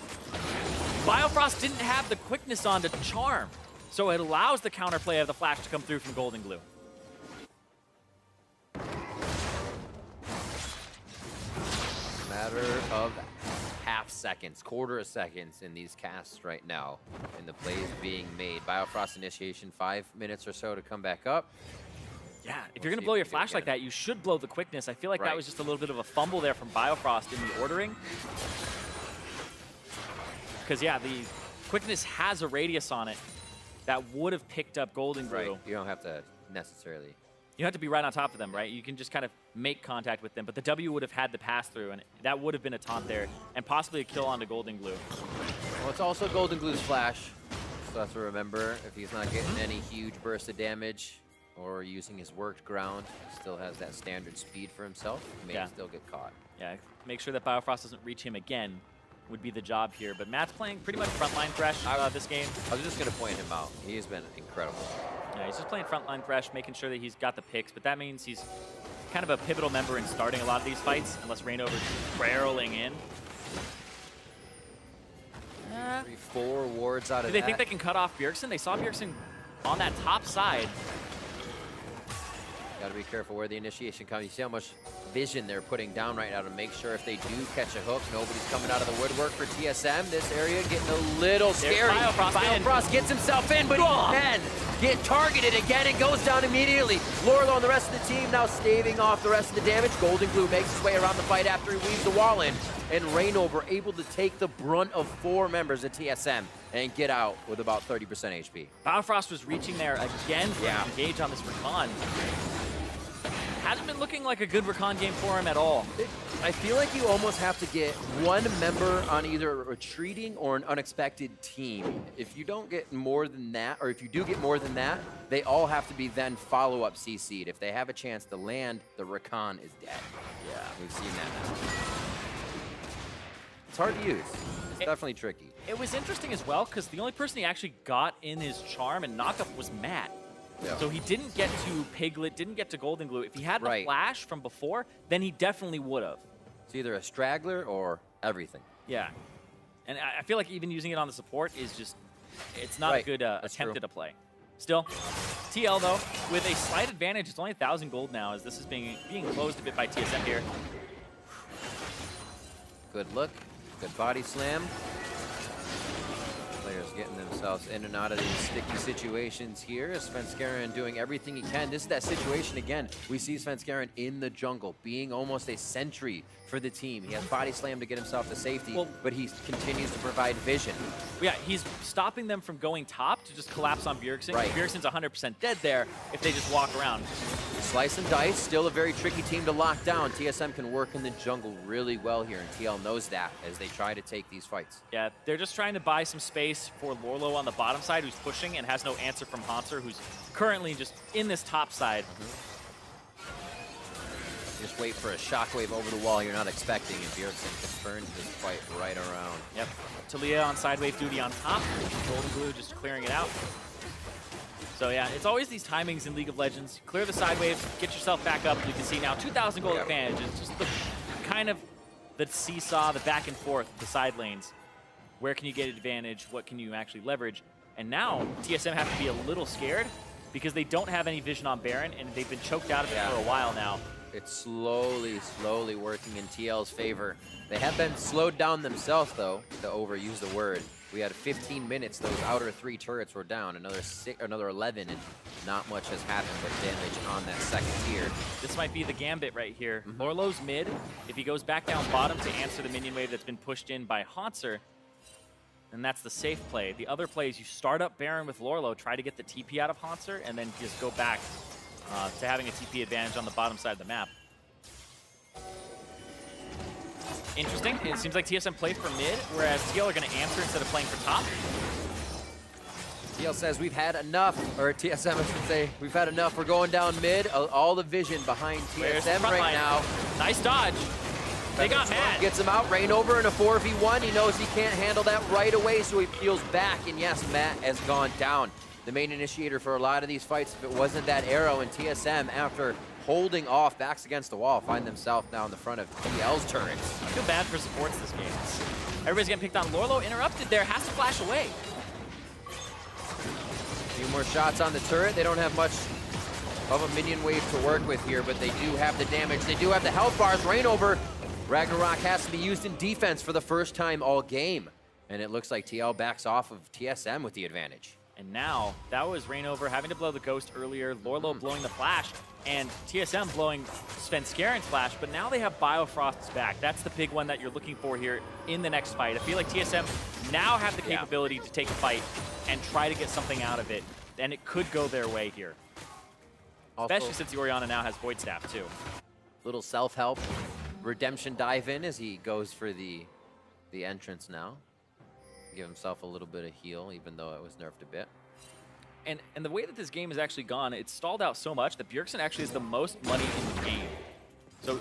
Biofrost didn't have the quickness on to charm, so it allows the counterplay of the flash to come through from Golden Glue. Matter of half seconds, quarter of seconds in these casts right now, and the plays being made. Biofrost initiation, 5 minutes or so to come back up. Yeah, if you're going to blow your flash like that, you should blow the quickness. I feel like that was just a little bit of a fumble there from Biofrost in the ordering. Because, yeah, the quickness has a radius on it that would have picked up Golden Glue. Right, you don't have to necessarily... You have to be right on top of them, right? You can just kind of make contact with them, but the W would have had the pass-through, and that would have been a taunt there, and possibly a kill onto Golden Glue. Well, it's also Golden Glue's flash, so have to remember, if he's not getting any huge burst of damage or using his worked ground, he still has that standard speed for himself. He may still get caught. Yeah, make sure that Biofrost doesn't reach him again would be the job here, but Matt's playing pretty much frontline Thresh this game. I was just going to point him out. He has been incredible. Yeah, he's just playing frontline Thresh, making sure that he's got the picks, but that means he's kind of a pivotal member in starting a lot of these fights, unless Rainover's barreling in. 3-4 wards out of that. Do they think they can cut off Bjergsen? They saw Bjergsen on that top side. Got to be careful where the initiation comes. You see how much vision they're putting down right now to make sure if they do catch a hook, nobody's coming out of the woodwork for TSM. This area getting a little scary. Biofrost gets himself in, but he can get targeted again and goes down immediately. Lorlo and the rest of the team now staving off the rest of the damage. Golden Glue makes his way around the fight after he weaves the wall in. And Rainover able to take the brunt of 4 members of TSM and get out with about 30% HP. Biofrost was reaching there again for an engage on this Recon. Hasn't been looking like a good Recon game for him at all. I feel like you almost have to get one member on either a retreating or an unexpected team. If you don't get more than that, or if you do get more than that, they all have to be then follow-up CC'd. If they have a chance to land, the Recon is dead. Yeah, we've seen that now. It's hard to use. It's definitely tricky. It was interesting as well, because the only person he actually got in his charm and knockup was Matt. Yeah. So he didn't get to Piglet, didn't get to Golden Glue. If he had the flash from before, then he definitely would have. It's either a straggler or everything. Yeah. And I feel like even using it on the support is just, it's not a good attempt at a play. Still, TL though, with a slight advantage, it's only 1,000 gold now as this is being closed a bit by TSM here. Good look, good body slam. Players getting themselves in and out of these sticky situations here. Svenskeren doing everything he can. This is that situation again. We see Svenskeren in the jungle, being almost a sentry for the team. He has body slam to get himself to safety, but he continues to provide vision. Yeah, he's stopping them from going top to just collapse on Bjergsen. Bjergsen's 100% dead there if they just walk around. Slice and dice, still a very tricky team to lock down. TSM can work in the jungle really well here, and TL knows that as they try to take these fights. Yeah, they're just trying to buy some space for Lorlo on the bottom side, who's pushing and has no answer from Hanser, who's currently just in this top side. Just wait for a shockwave over the wall you're not expecting, and Bjergsen can turn this fight right around. Yep, Talia on sidewave duty on top. Golden Glue just clearing it out. So yeah, it's always these timings in League of Legends. Clear the side wave, get yourself back up. You can see now 2,000 gold advantage. It's just the kind of the seesaw, the back and forth, the side lanes. Where can you get advantage? What can you actually leverage? And now TSM have to be a little scared because they don't have any vision on Baron, and they've been choked out of it for a while now. It's slowly working in TL's favor. They have been slowed down themselves, though, to overuse the word. We had 15 minutes, those outer 3 turrets were down, another 11, and not much has happened but damage on that second tier. This might be the gambit right here. Lorlo's mid. If he goes back down bottom to answer the minion wave that's been pushed in by Hanser, then that's the safe play. The other play is you start up Baron with Lorlo, try to get the TP out of Hanser, and then just go back to having a TP advantage on the bottom side of the map. Interesting. It seems like TSM played for mid, whereas TL are going to answer instead of playing for top. TL says we've had enough, or TSM I should say, we've had enough. We're going down mid. All the vision behind TSM right now. Nice dodge. They got mad. Gets him out. Reignover in a 4v1. He knows he can't handle that right away, so he peels back. And yes, Matt has gone down. The main initiator for a lot of these fights, if it wasn't that arrow, and TSM, after holding off, backs against the wall, find themselves now in the front of TL's turrets. I feel bad for supports this game. Everybody's getting picked on. Lorlo interrupted there, has to flash away. A few more shots on the turret. They don't have much of a minion wave to work with here, but they do have the damage. They do have the health bars. Reignover. Ragnarok has to be used in defense for the first time all game. And it looks like TL backs off of TSM with the advantage. And now, that was Reignover having to blow the ghost earlier, Lorlo blowing the flash, and TSM blowing Svenskaren's flash, but now they have Biofrost's back. That's the big one that you're looking for here in the next fight. I feel like TSM now have the capability to take a fight and try to get something out of it, and it could go their way here. Also, especially since the Orianna now has Void Staff too. Little self-help, redemption dive in as he goes for the entrance now. Give himself a little bit of heal, even though it was nerfed a bit. And the way that this game has actually gone, it's stalled out so much that Bjergsen actually has the most money in the game. So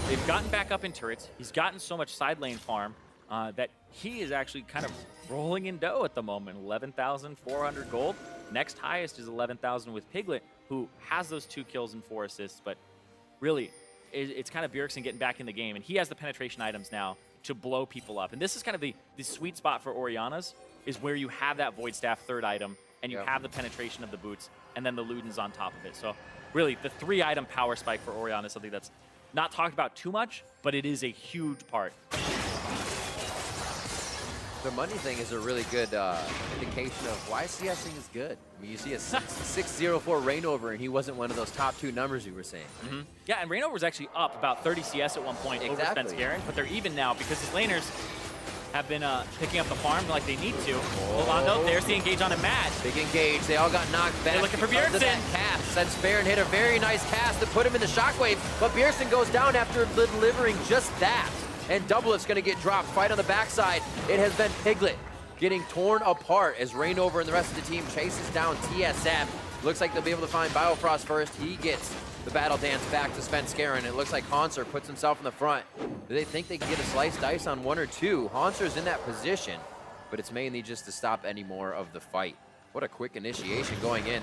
they've gotten back up in turrets. He's gotten so much side lane farm that he is actually kind of rolling in dough at the moment. 11,400 gold. Next highest is 11,000 with Piglet, who has those 2 kills and 4 assists. But really, it's kind of Bjergsen getting back in the game. And he has the penetration items now to blow people up. And this is kind of the sweet spot for Orianna's, is where you have that Void Staff 3rd item, and you have the penetration of the boots, and then the Luden's on top of it. So really, the 3-item power spike for Orianna is something that's not talked about too much, but it is a huge part. The money thing is a really good indication of why CSing is good. I mean, you see a 604 Reignover, and he wasn't one of those top 2 numbers you were saying. Yeah, and Reignover was actually up about 30 CS at one point over Svenskaren, but they're even now because his laners have been picking up the farm like they need to. Rolando, there's the engage on a Mad. Big engage. They all got knocked back. They're looking for Bjergsen. Svenskaren hit a very nice cast to put him in the shockwave, but Bjergsen goes down after delivering just that. And Doublelift's going to get dropped. Fight on the backside. It has been Piglet getting torn apart as Reignover and the rest of the team chases down TSM. Looks like they'll be able to find Biofrost first. He gets the battle dance back to Svenskaren. It looks like Hanser puts himself in the front. Do they think they can get a slice dice on 1 or 2? Hanser's in that position, but it's mainly just to stop any more of the fight. What a quick initiation going in.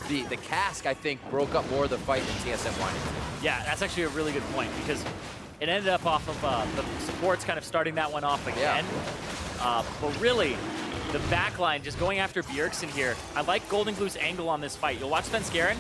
The cask, I think, broke up more of the fight than TSM wanted. Yeah, that's actually a really good point because it ended up off of the supports kind of starting that one off again. But really, the backline just going after Bjergsen here. I like Golden Glue's angle on this fight. You'll watch Svenskaren,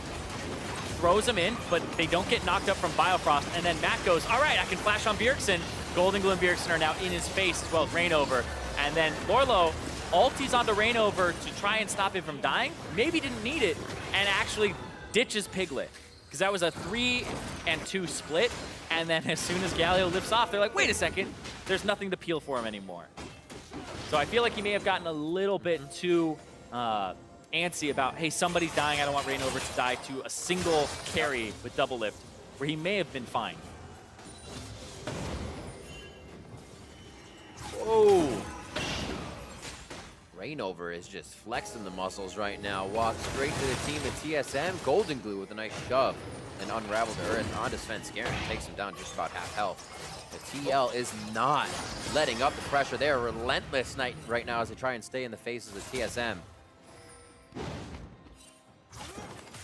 throws him in, but they don't get knocked up from Biofrost. And then Matt goes, all right, I can flash on Bjergsen. Golden Glue and Bjergsen are now in his face as well as Reignover. And then Lorlo ulties onto Reignover to try and stop him from dying. Maybe didn't need it, and actually ditches Piglet. Because that was a 3-and-2 split. And then as soon as Galio lifts off, they're like, wait a second, there's nothing to peel for him anymore. So I feel like he may have gotten a little bit too antsy about, hey, somebody's dying, I don't want Reignover to die, to a single carry with double lift, where he may have been fine. Whoa. Reignover is just flexing the muscles right now. Walks straight to the team at TSM. Golden Glue with a nice shove and unraveled the earth onto Svenskaren. Takes him down just about half health. The TL is not letting up the pressure. They are relentless right now as they try and stay in the faces of TSM.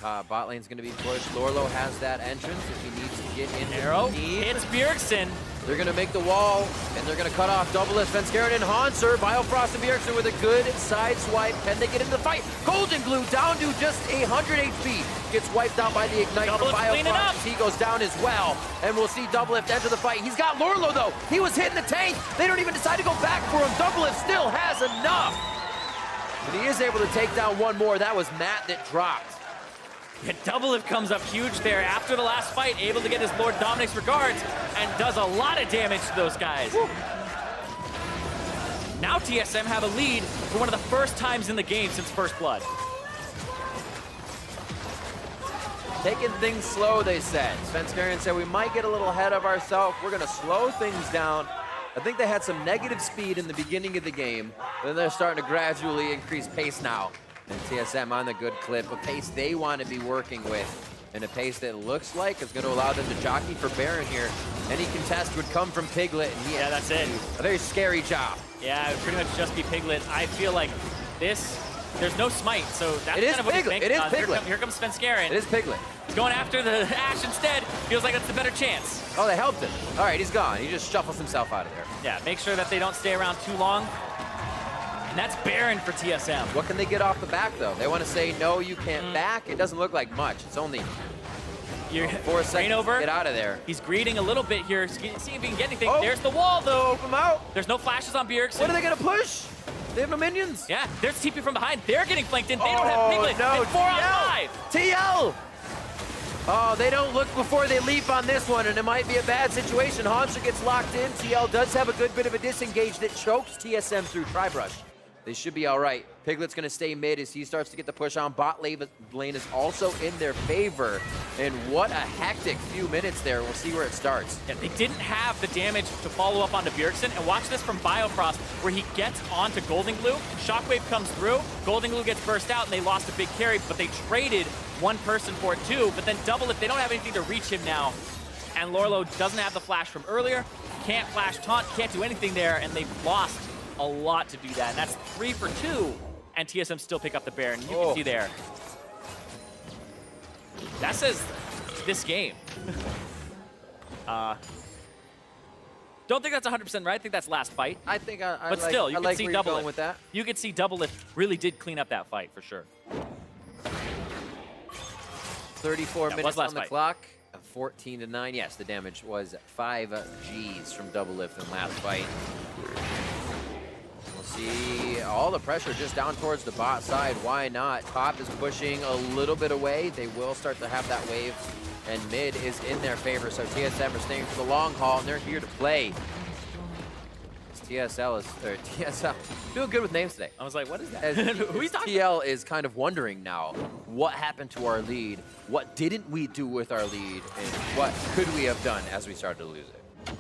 Bot lane's going to be pushed. Lorlo has that entrance if he needs to get in. Arrow hits Bjergsen. They're going to make the wall, and they're going to cut off Doublelift, Svenskaren, and Hanser. Biofrost and Bjergsen with a good side swipe. Can they get into the fight? Golden Glue down to just 100 HP. Gets wiped out by the Ignite from Biofrost. He goes down as well, and we'll see Doublelift enter the fight. He's got Lorlo, though. He was hitting the tank. They don't even decide to go back for him. Doublelift still has enough. And he is able to take down one more. That was Matt that dropped. Yeah, Doublelift comes up huge there after the last fight, able to get his Lord Dominic's regards, and does a lot of damage to those guys. Woo. Now TSM have a lead for one of the first times in the game since First Blood. Taking things slow, they said. Svenskaren said we might get a little ahead of ourselves. We're going to slow things down. I think they had some negative speed in the beginning of the game, then they're starting to gradually increase pace now. And TSM on the good clip, a pace they want to be working with, and a pace that looks like is going to allow them to jockey for Baron here. Any contest would come from Piglet, and yeah, that's it. A very scary job. Yeah, it would pretty much just be Piglet. I feel like this, there's no smite, so that's kind of what he's banking on. Here comes Svenskeren. It is Piglet. He's going after the Ashe instead. Feels like that's a better chance. Oh, they helped him. All right, he's gone. He just shuffles himself out of there. Yeah, make sure that they don't stay around too long. And that's Baron for TSM. What can they get off the back, though? They want to say, no, you can't back. It doesn't look like much. It's only 4 seconds to get out of there. He's greeting a little bit here, see if he can get anything. Oh. There's the wall, though. Open him out. There's no flashes on Bjergsen. What are they going to push? They have no minions. Yeah, there's TP from behind. They're getting flanked in. They don't have Piglet. No, it's 4 on 5. TL! Oh, they don't look before they leap on this one, and it might be a bad situation. Hanser gets locked in. TL does have a good bit of a disengage that chokes TSM through Tribrush. They should be all right. Piglet's going to stay mid as he starts to get the push on. Bot lane is also in their favor. And what a hectic few minutes there. We'll see where it starts. Yeah, they didn't have the damage to follow up onto Bjergsen. And watch this from Biofrost, where he gets onto Golden Glue. Shockwave comes through. Golden Glue gets burst out, and they lost a big carry. But they traded one person for it too. But then double it. They don't have anything to reach him now. And Lorlo doesn't have the flash from earlier. Can't flash taunt. Can't do anything there. And they've lost a lot to do that, and that's 3 for 2, and TSM still pick up the Baron. You can see there. That says this game. Don't think that's 100% right. I think that's last fight. I think but still, you can see Double with that. You can see Double Lift really did clean up that fight for sure. 34 minutes on the clock. 14 to 9. Yes, the damage was 5 Gs from Double Lift in last fight. We'll see all the pressure just down towards the bot side. Why not? Top is pushing a little bit away. They will start to have that wave, and mid is in their favor. So TSM are staying for the long haul, and they're here to play. TSL doing good with names today. I was like, what is that? Who is talking? TL is kind of wondering now, what happened to our lead? What didn't we do with our lead? And what could we have done as we started to lose it?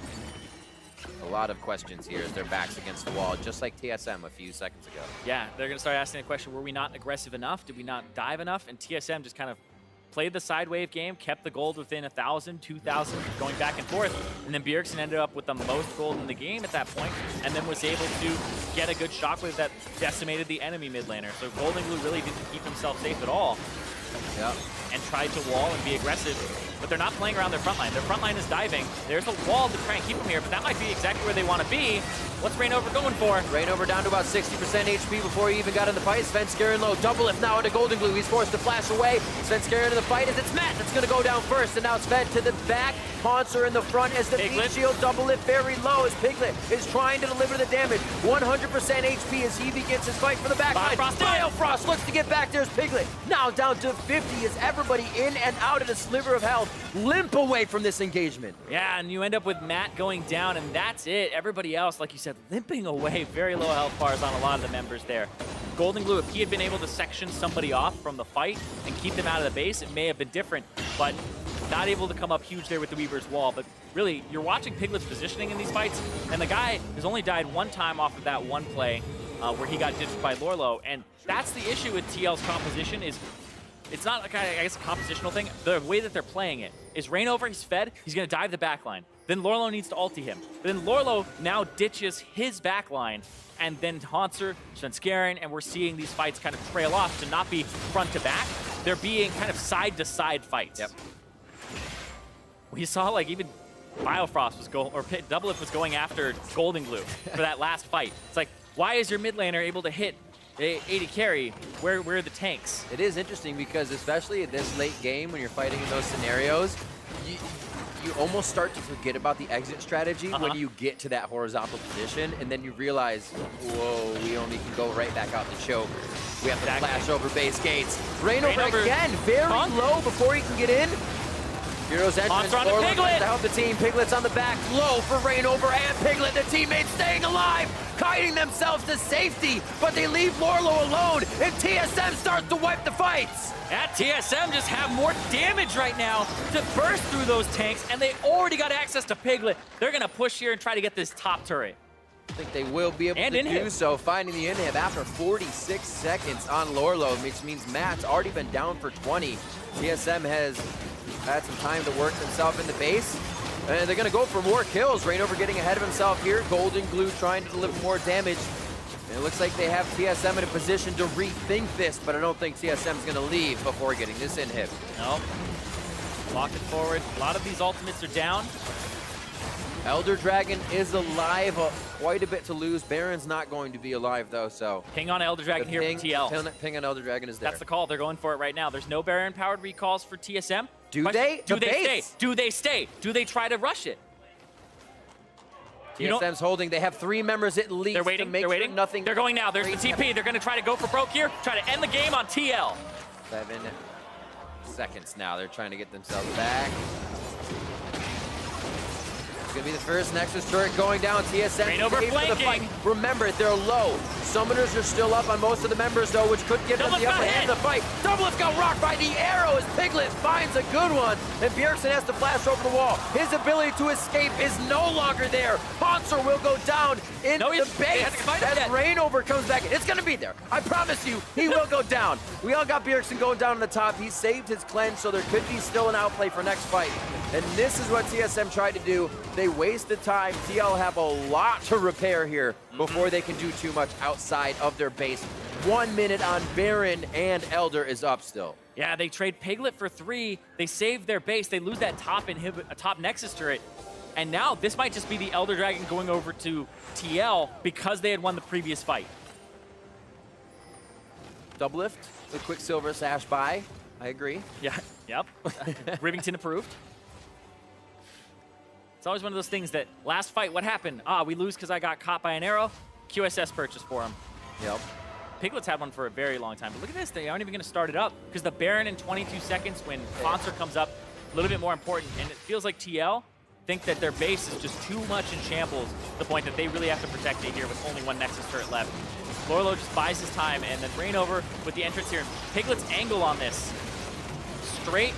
A lot of questions here as their backs against the wall, just like TSM a few seconds ago. Yeah, they're going to start asking the question, were we not aggressive enough? Did we not dive enough? And TSM just kind of played the side wave game, kept the gold within 1,000, 2,000, going back and forth. And then Bjergsen ended up with the most gold in the game at that point, and then was able to get a good shockwave that decimated the enemy mid laner. So Golden Glue really didn't keep himself safe at all. Yep. And tried to wall and be aggressive, but they're not playing around their front line. Their front line is diving. There's a wall to try and keep them here, but that might be exactly where they want to be. What's Rainover going for? Rainover down to about 60% HP before he even got in the fight. Svenskeren low, double lift now into Golden Glue. He's forced to flash away. Svenskeren in the fight as it's Matt that's going to go down first, and now Sven to the back. Hanser in the front as the Piglet shield double lift very low as Piglet is trying to deliver the damage. 100% HP as he begins his fight for the back line. Biofrost looks to get back. There's Piglet. Now down to 50 as everybody in and out at a sliver of health. Limp away from this engagement. Yeah, and you end up with Matt going down, and that's it. Everybody else, like you said, limping away. Very low health bars on a lot of the members there. Golden Glue, if he had been able to section somebody off from the fight and keep them out of the base, it may have been different, but not able to come up huge there with the Weaver's Wall. But really, you're watching Piglet's positioning in these fights, and the guy has only died one time off of that one play where he got ditched by Lorlo, and that's the issue with TL's composition is it's not like, I guess, a compositional thing. The way that they're playing it is Rainover, he's fed, he's going to dive the backline. Then Lorlo needs to ulti him. But then Lorlo now ditches his backline, and then Hanser, Svenskeren, and we're seeing these fights kind of trail off to not be front to back. They're being kind of side to side fights. Yep. We saw like even Biofrost was going, or Double Lift was going after Golden Glue for that last fight. It's like, why is your mid laner able to hit 80 carry? Where are the tanks? It is interesting because especially at this late game when you're fighting in those scenarios, you almost start to forget about the exit strategy when you get to that horizontal position, and then you realize, whoa, we only can go right back out the choke. We have to flash over base gates. Rainover again, very low before he can get in. Hero's entrance, Piglet to help the team. Piglet's on the back, low for Rainover and Piglet. The teammates staying alive, kiting themselves to safety, but they leave Lorlo alone, and TSM starts to wipe the fights. At TSM just have more damage right now to burst through those tanks, and they already got access to Piglet. They're gonna push here and try to get this top turret. think they will be able to do so, finding the inhib after 46 seconds on Lorlo, which means Matt's already been down for 20. TSM has had some time to work themselves in the base, and they're gonna go for more kills. Reignover getting ahead of himself here. Golden Glue trying to deliver more damage. And it looks like they have TSM in a position to rethink this, but I don't think TSM's gonna leave before getting this inhib. No. Lock it forward. A lot of these ultimates are down. Elder Dragon is alive, quite a bit to lose. Baron's not going to be alive though, so. Ping on Elder Dragon here for TL. Ping on Elder Dragon is there. That's the call. They're going for it right now. There's no Baron-powered recalls for TSM. Do they? Do they stay? Do they stay? Do they try to rush it? TSM's holding. They have 3 members at least. They're waiting. To make They're sure waiting. Nothing. They're going now. There's the TP. They're going to try to go for broke here. Try to end the game on TL. 7 seconds now. They're trying to get themselves back. It's going to be the first Nexus turret going down. TSM Reignover flanking. Remember, they're low. Summoners are still up on most of the members, though, which could give them the upper hand of the fight. Doublelift got rocked by the arrow as Piglet finds a good one, and Bjergsen has to flash over the wall. His ability to escape is no longer there. Ponser will go down in the base as Reignover comes back. It's going to be there. I promise you, he will go down. We all got Bjergsen going down on the top. He saved his cleanse, so there could be still an outplay for next fight. And this is what TSM tried to do. They wasted time. TL have a lot to repair here before they can do too much outside of their base. 1 minute on Baron, and Elder is up still. Yeah, they trade Piglet for 3. They save their base. They lose that top Nexus turret. And now this might just be the Elder Dragon going over to TL because they had won the previous fight. Doublelift, the Quicksilver Sash by. I agree. Yeah, yep. Rivington approved. It's always one of those things that last fight, what happened? We lose because I got caught by an arrow. QSS purchase for him. Yep. Piglet's had one for a very long time. But look at this. They aren't even going to start it up because the Baron in 22 seconds when Ponser comes up, a little bit more important. And it feels like TL think that their base is just too much in shambles to the point that they really have to protect it here with only 1 Nexus turret left. Lorlo just buys his time, and then Reignover with the entrance here. Piglet's angle on this. Straight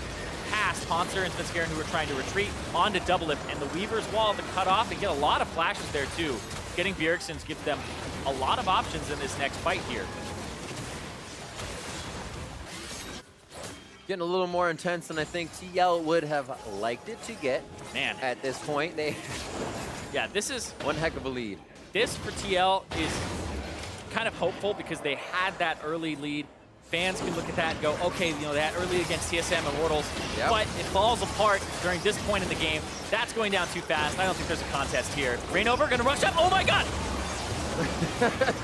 past Ponser and Svenskeren, who are trying to retreat onto Doublelift, and the Weaver's wall to cut off and get a lot of flashes there too. Getting Bjergsen's gives them a lot of options in this next fight here. Getting a little more intense than I think TL would have liked it to get. Man, at this point, yeah, this is one heck of a lead. This for TL is kind of hopeful because they had that early lead. Fans can look at that and go, okay, you know, that early against TSM and Wardles, but it falls apart during this point in the game. That's going down too fast. I don't think there's a contest here. Reignover gonna rush up. Oh my God!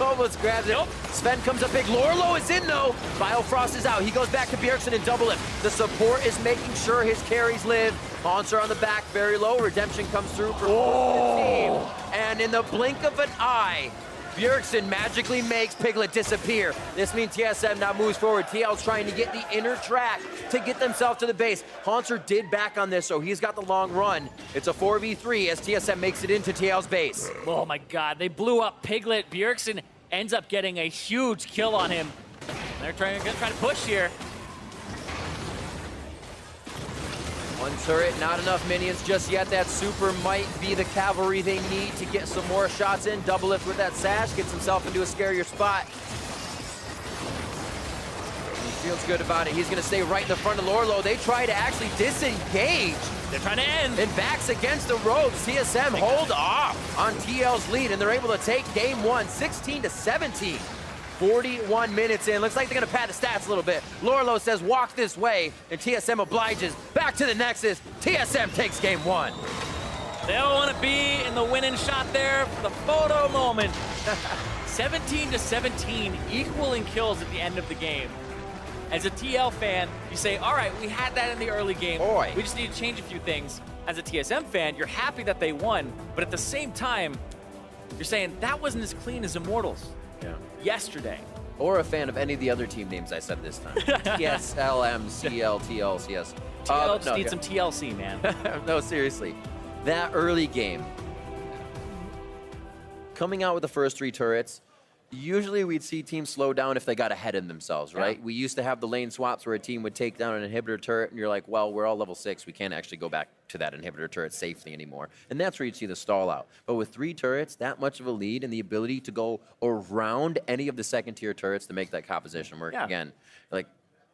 Almost grabs it. Nope. Sven comes up big. Lorlo is in though. Biofrost is out. He goes back to Bjergsen and Doublelift. The support is making sure his carries live. Monster on the back, very low. Redemption comes through for the team. And in the blink of an eye, Bjergsen magically makes Piglet disappear. This means TSM now moves forward. TL's trying to get the inner track to get themselves to the base. Haunter did back on this, so he's got the long run. It's a 4v3 as TSM makes it into TL's base. Oh my God, they blew up Piglet. Bjergsen ends up getting a huge kill on him. They're gonna try to push here. One turret, not enough minions just yet. That super might be the cavalry they need to get some more shots in. Doublelift with that sash, gets himself into a scarier spot. He feels good about it. He's gonna stay right in the front of Lorlo. They try to actually disengage. They're trying to end. And backs against the ropes. TSM hold off on TL's lead, and they're able to take game 1, 16-17. 41 minutes in. Looks like they're gonna pad the stats a little bit. Lorlo says, walk this way, and TSM obliges. Back to the Nexus. TSM takes game 1. They don't want to be in the winning shot there for the photo moment. 17-17, equaling kills at the end of the game. As a TL fan, you say, all right, we had that in the early game. Boy. We just need to change a few things. As a TSM fan, you're happy that they won, but at the same time, you're saying that wasn't as clean as Immortals. Yeah. Yesterday. Or a fan of any of the other team names I said this time. TSLM, CL, TL, CS. TL just needs some TLC, man. No, seriously. That early game, coming out with the first 3 turrets, Usually we'd see teams slow down if they got ahead of themselves, right? Yeah. We used to have the lane swaps where a team would take down an inhibitor turret, and you're like, well, we're all level 6. We can't actually go back to that inhibitor turret safely anymore. And that's where you'd see the stall out. But with 3 turrets, that much of a lead and the ability to go around any of the second-tier turrets to make that composition work again, like,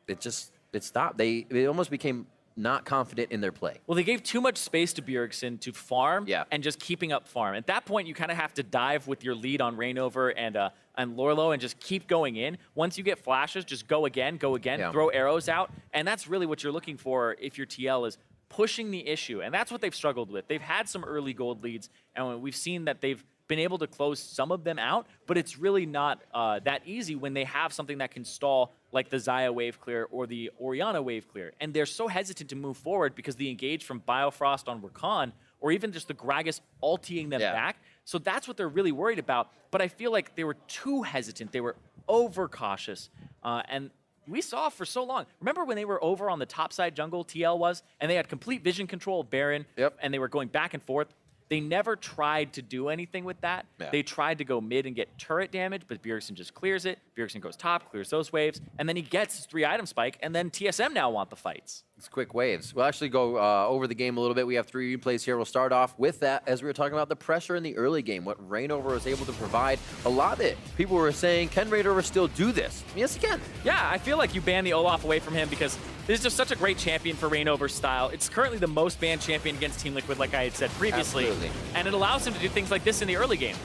it stopped. They almost became not confident in their play. Well, they gave too much space to Bjergsen to farm and just keeping up farm. At that point, you kind of have to dive with your lead on Reignover and Lorlo and just keep going in. Once you get flashes, just go again, throw arrows out. And that's really what you're looking for if your TL is pushing the issue. And that's what they've struggled with. They've had some early gold leads, and we've seen that they've been able to close some of them out, but it's really not that easy when they have something that can stall like the Xayah wave clear or the Orianna wave clear. And they're so hesitant to move forward because the engage from Biofrost on Rakan or even just the Gragas ultiing them back. So that's what they're really worried about. But I feel like they were too hesitant. They were overcautious. And we saw for so long. Remember when they were over on the top side jungle, TL was, and they had complete vision control of Baron, and they were going back and forth? They never tried to do anything with that. They tried to go mid and get turret damage, but Bjergsen just clears it. Bjergsen goes top, clears those waves, and then he gets his 3-item spike, and then TSM now want the fights. It's quick waves. We'll actually go over the game a little bit. We have 3 replays here. We'll start off with that as we were talking about the pressure in the early game, what Reignover was able to provide. A lot of it, people were saying, can Reignover still do this? Yes, he can. Yeah, I feel like you ban the Olaf away from him because this is just such a great champion for Reignover's style. It's currently the most banned champion against Team Liquid, like I had said previously. Absolutely. And it allows him to do things like this in the early game.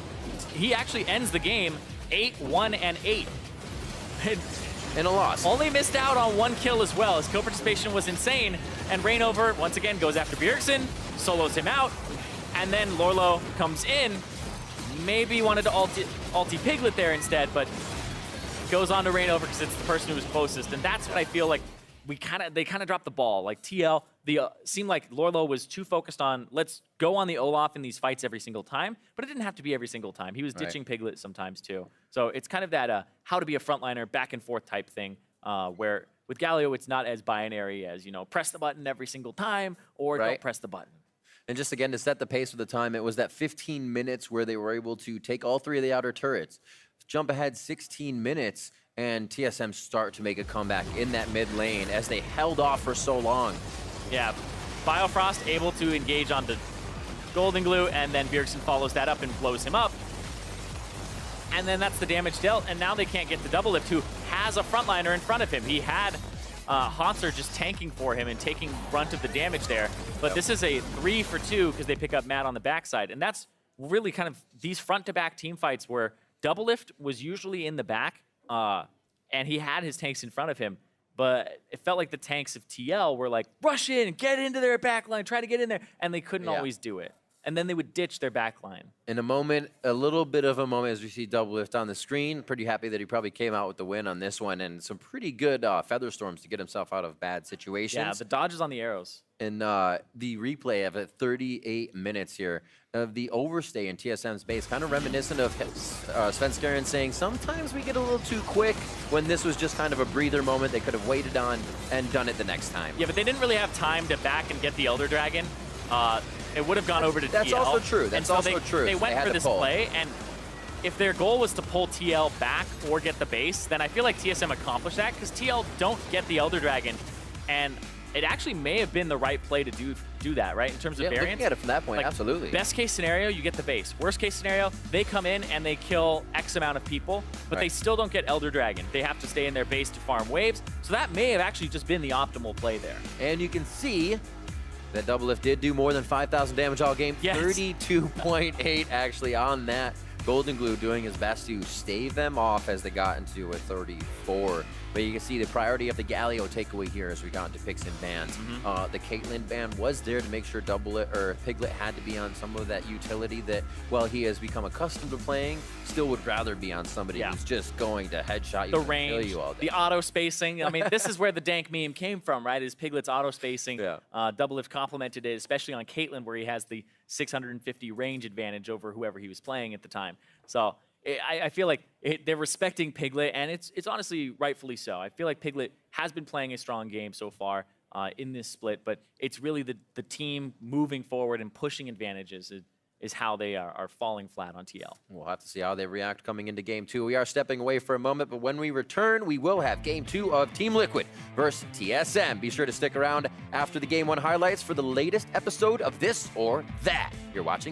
He actually ends the game 8-1-8. And a loss. Only missed out on 1 kill as well. His kill participation was insane. And Reignover, once again, goes after Bjergsen, solos him out, and then Lorlo comes in. Maybe wanted to ulti Piglet there instead, but goes on to Reignover because it's the person who was closest. And that's what I feel like they kind of dropped the ball. Like TL, seemed like Lorlo was too focused on let's go on the Olaf in these fights every single time, but it didn't have to be every single time. He was ditching Piglet sometimes too. So it's kind of that how to be a frontliner back and forth type thing where with Galio it's not as binary as, you know, press the button every single time or don't press the button. And just again to set the pace of the time, it was that 15 minutes where they were able to take all 3 of the outer turrets, jump ahead 16 minutes, and TSM start to make a comeback in that mid lane as they held off for so long. Yeah, Biofrost able to engage on the Golden Glue, and then Bjergsen follows that up and blows him up. And then that's the damage dealt, and now they can't get the Double Lift, who has a frontliner in front of him. He had Hanser just tanking for him and taking brunt of the damage there. But this is a 3 for 2 because they pick up Matt on the backside. And that's really kind of these front-to-back team fights where Double Lift was usually in the back, and he had his tanks in front of him, but it felt like the tanks of TL were like, rush in, get into their backline, try to get in there, and they couldn't always do it. And then they would ditch their backline. In a moment, a little bit of a moment as we see Double Lift on the screen. Pretty happy that he probably came out with the win on this one, and some pretty good feather storms to get himself out of bad situations. Yeah, the dodges on the arrows. And the replay of it, 38 minutes here of the overstay in TSM's base, kind of reminiscent of Svenskeren saying sometimes we get a little too quick when this was just kind of a breather moment they could have waited on and done it the next time. Yeah, but they didn't really have time to back and get the Elder Dragon. It would have gone over to TL. That's also true. That's also true. They went for this play, and if their goal was to pull TL back or get the base, then I feel like TSM accomplished that because TL don't get the Elder Dragon, and it actually may have been the right play to do that, right? In terms of variance. Looking at it from that point, like, absolutely. Best case scenario, you get the base. Worst case scenario, they come in and they kill X amount of people, but they still don't get Elder Dragon. They have to stay in their base to farm waves, so that may have actually just been the optimal play there. And you can see that Double Lift did do more than 5,000 damage all game. Yes. 32.8 actually on that. Golden Glue doing his best to stave them off as they got into a 34. But you can see the priority of the Galio takeaway here as we got into picks and bans. The Caitlyn ban was there to make sure Piglet had to be on some of that utility that, while he has become accustomed to playing, still would rather be on somebody who's just going to headshot you the and range, kill you all day. the auto spacing. I mean, this is where the dank meme came from, right? Is Piglet's auto spacing. Double Lift complemented it, especially on Caitlyn, where he has the 650 range advantage over whoever he was playing at the time. So I feel like they're respecting Piglet, and it's honestly rightfully so. I feel like Piglet has been playing a strong game so far in this split, but it's really the team moving forward and pushing advantages. is how they are falling flat on TL. We'll have to see how they react coming into Game 2. We are stepping away for a moment, but when we return, we will have Game 2 of Team Liquid versus TSM. Be sure to stick around after the Game 1 highlights for the latest episode of This or That. You're watching